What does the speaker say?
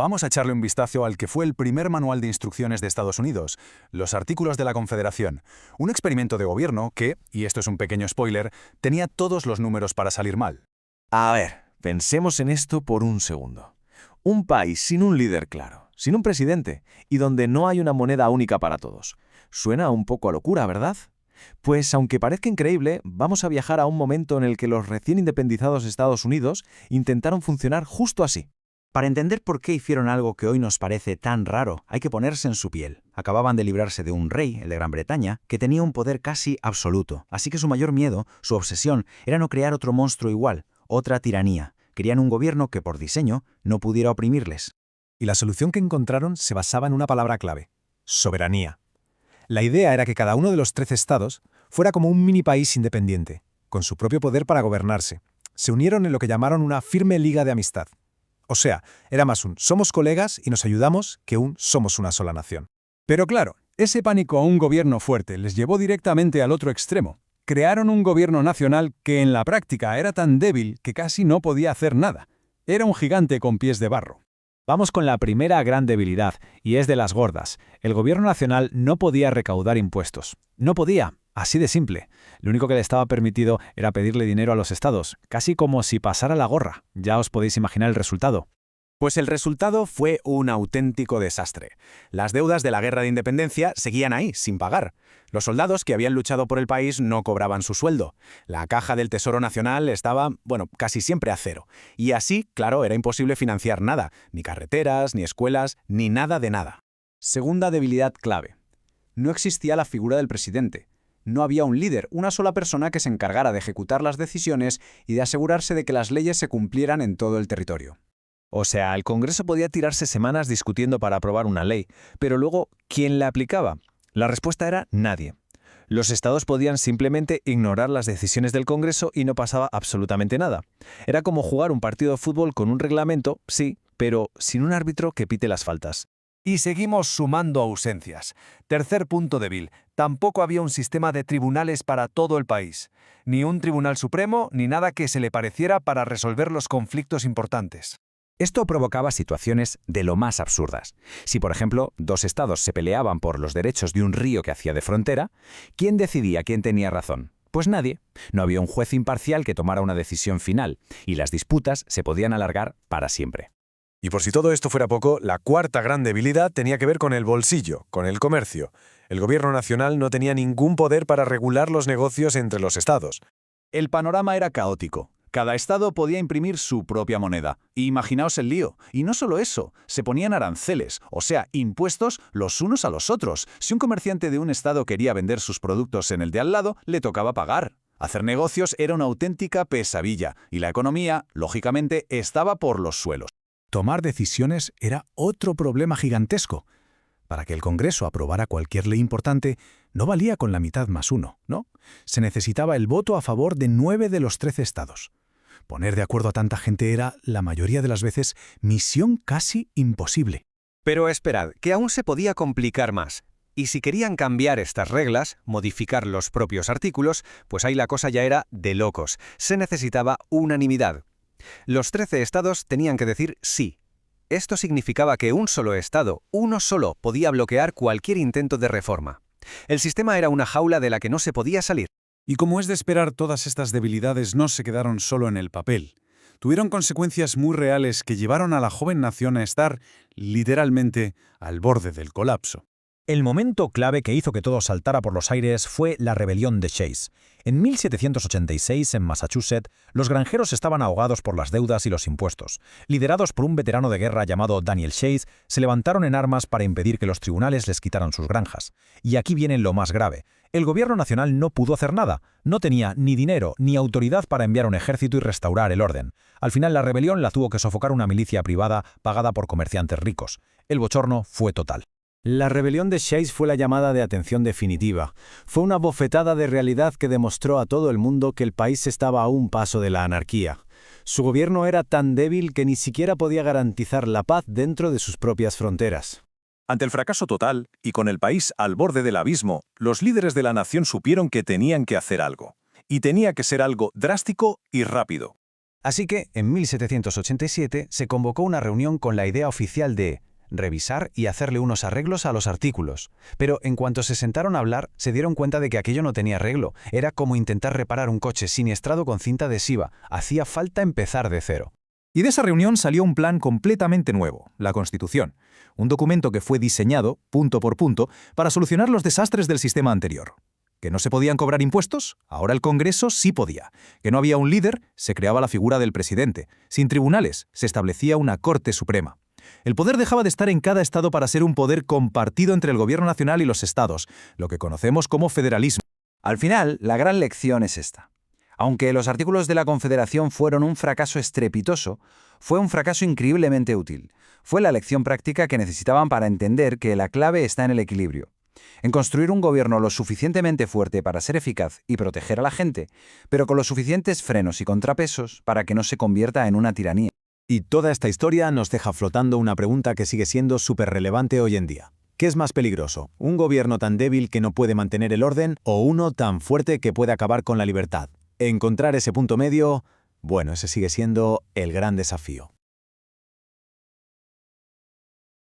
vamos a echarle un vistazo al que fue el primer manual de instrucciones de Estados Unidos, los Artículos de la Confederación, un experimento de gobierno que, y esto es un pequeño spoiler, tenía todos los números para salir mal. A ver, pensemos en esto por un segundo. Un país sin un líder claro, sin un presidente, y donde no hay una moneda única para todos. Suena un poco a locura, ¿verdad? Pues aunque parezca increíble, vamos a viajar a un momento en el que los recién independizados Estados Unidos intentaron funcionar justo así. Para entender por qué hicieron algo que hoy nos parece tan raro, hay que ponerse en su piel. Acababan de librarse de un rey, el de Gran Bretaña, que tenía un poder casi absoluto. Así que su mayor miedo, su obsesión, era no crear otro monstruo igual, otra tiranía. Querían un gobierno que, por diseño, no pudiera oprimirles. Y la solución que encontraron se basaba en una palabra clave: soberanía. La idea era que cada uno de los 13 estados fuera como un mini país independiente, con su propio poder para gobernarse. Se unieron en lo que llamaron una firme liga de amistad. O sea, era más un somos colegas y nos ayudamos que un somos una sola nación. Pero claro, ese pánico a un gobierno fuerte les llevó directamente al otro extremo. Crearon un gobierno nacional que en la práctica era tan débil que casi no podía hacer nada. Era un gigante con pies de barro. Vamos con la primera gran debilidad, y es de las gordas. El gobierno nacional no podía recaudar impuestos. No podía, así de simple. Lo único que le estaba permitido era pedirle dinero a los estados, casi como si pasara la gorra. Ya os podéis imaginar el resultado. Pues el resultado fue un auténtico desastre. Las deudas de la Guerra de Independencia seguían ahí, sin pagar. Los soldados que habían luchado por el país no cobraban su sueldo. La caja del Tesoro Nacional estaba, casi siempre a cero. Y así, claro, era imposible financiar nada, ni carreteras, ni escuelas, ni nada de nada. Segunda debilidad clave. No existía la figura del presidente. No había un líder, una sola persona que se encargara de ejecutar las decisiones y de asegurarse de que las leyes se cumplieran en todo el territorio. O sea, el Congreso podía tirarse semanas discutiendo para aprobar una ley, pero luego, ¿quién la aplicaba? La respuesta era nadie. Los estados podían simplemente ignorar las decisiones del Congreso y no pasaba absolutamente nada. Era como jugar un partido de fútbol con un reglamento, sí, pero sin un árbitro que pite las faltas. Y seguimos sumando ausencias. Tercer punto débil. Tampoco había un sistema de tribunales para todo el país. Ni un tribunal supremo, ni nada que se le pareciera para resolver los conflictos importantes. Esto provocaba situaciones de lo más absurdas. Si, por ejemplo, dos estados se peleaban por los derechos de un río que hacía de frontera, ¿quién decidía quién tenía razón? Pues nadie. No había un juez imparcial que tomara una decisión final, y las disputas se podían alargar para siempre. Y por si todo esto fuera poco, la cuarta gran debilidad tenía que ver con el bolsillo, con el comercio. El gobierno nacional no tenía ningún poder para regular los negocios entre los estados. El panorama era caótico. Cada estado podía imprimir su propia moneda. Y imaginaos el lío. Y no solo eso, se ponían aranceles, o sea, impuestos los unos a los otros. Si un comerciante de un estado quería vender sus productos en el de al lado, le tocaba pagar. Hacer negocios era una auténtica pesadilla, y la economía, lógicamente, estaba por los suelos. Tomar decisiones era otro problema gigantesco. Para que el Congreso aprobara cualquier ley importante, no valía con la mitad más uno, ¿no? Se necesitaba el voto a favor de 9 de los 13 estados. Poner de acuerdo a tanta gente era, la mayoría de las veces, misión casi imposible. Pero esperad, que aún se podía complicar más. Y si querían cambiar estas reglas, modificar los propios artículos, pues ahí la cosa ya era de locos. Se necesitaba unanimidad. Los 13 estados tenían que decir sí. Esto significaba que un solo estado, uno solo, podía bloquear cualquier intento de reforma. El sistema era una jaula de la que no se podía salir. Y como es de esperar, todas estas debilidades no se quedaron solo en el papel. Tuvieron consecuencias muy reales que llevaron a la joven nación a estar, literalmente, al borde del colapso. El momento clave que hizo que todo saltara por los aires fue la rebelión de Chase. En 1786, en Massachusetts, los granjeros estaban ahogados por las deudas y los impuestos. Liderados por un veterano de guerra llamado Daniel Chase, se levantaron en armas para impedir que los tribunales les quitaran sus granjas. Y aquí viene lo más grave. El gobierno nacional no pudo hacer nada. No tenía ni dinero ni autoridad para enviar un ejército y restaurar el orden. Al final, la rebelión la tuvo que sofocar una milicia privada pagada por comerciantes ricos. El bochorno fue total. La rebelión de Chase fue la llamada de atención definitiva. Fue una bofetada de realidad que demostró a todo el mundo que el país estaba a un paso de la anarquía. Su gobierno era tan débil que ni siquiera podía garantizar la paz dentro de sus propias fronteras. Ante el fracaso total, y con el país al borde del abismo, los líderes de la nación supieron que tenían que hacer algo. Y tenía que ser algo drástico y rápido. Así que, en 1787, se convocó una reunión con la idea oficial de revisar y hacerle unos arreglos a los artículos. Pero en cuanto se sentaron a hablar, se dieron cuenta de que aquello no tenía arreglo. Era como intentar reparar un coche siniestrado con cinta adhesiva. Hacía falta empezar de cero. Y de esa reunión salió un plan completamente nuevo, la Constitución, un documento que fue diseñado, punto por punto, para solucionar los desastres del sistema anterior. ¿Que no se podían cobrar impuestos? Ahora el Congreso sí podía. ¿Que no había un líder? Se creaba la figura del presidente. Sin tribunales, se establecía una Corte Suprema. El poder dejaba de estar en cada estado para ser un poder compartido entre el gobierno nacional y los estados, lo que conocemos como federalismo. Al final, la gran lección es esta. Aunque los artículos de la Confederación fueron un fracaso estrepitoso, fue un fracaso increíblemente útil. Fue la lección práctica que necesitaban para entender que la clave está en el equilibrio. En construir un gobierno lo suficientemente fuerte para ser eficaz y proteger a la gente, pero con los suficientes frenos y contrapesos para que no se convierta en una tiranía. Y toda esta historia nos deja flotando una pregunta que sigue siendo súper relevante hoy en día. ¿Qué es más peligroso? ¿Un gobierno tan débil que no puede mantener el orden o uno tan fuerte que puede acabar con la libertad? Encontrar ese punto medio, bueno, ese sigue siendo el gran desafío.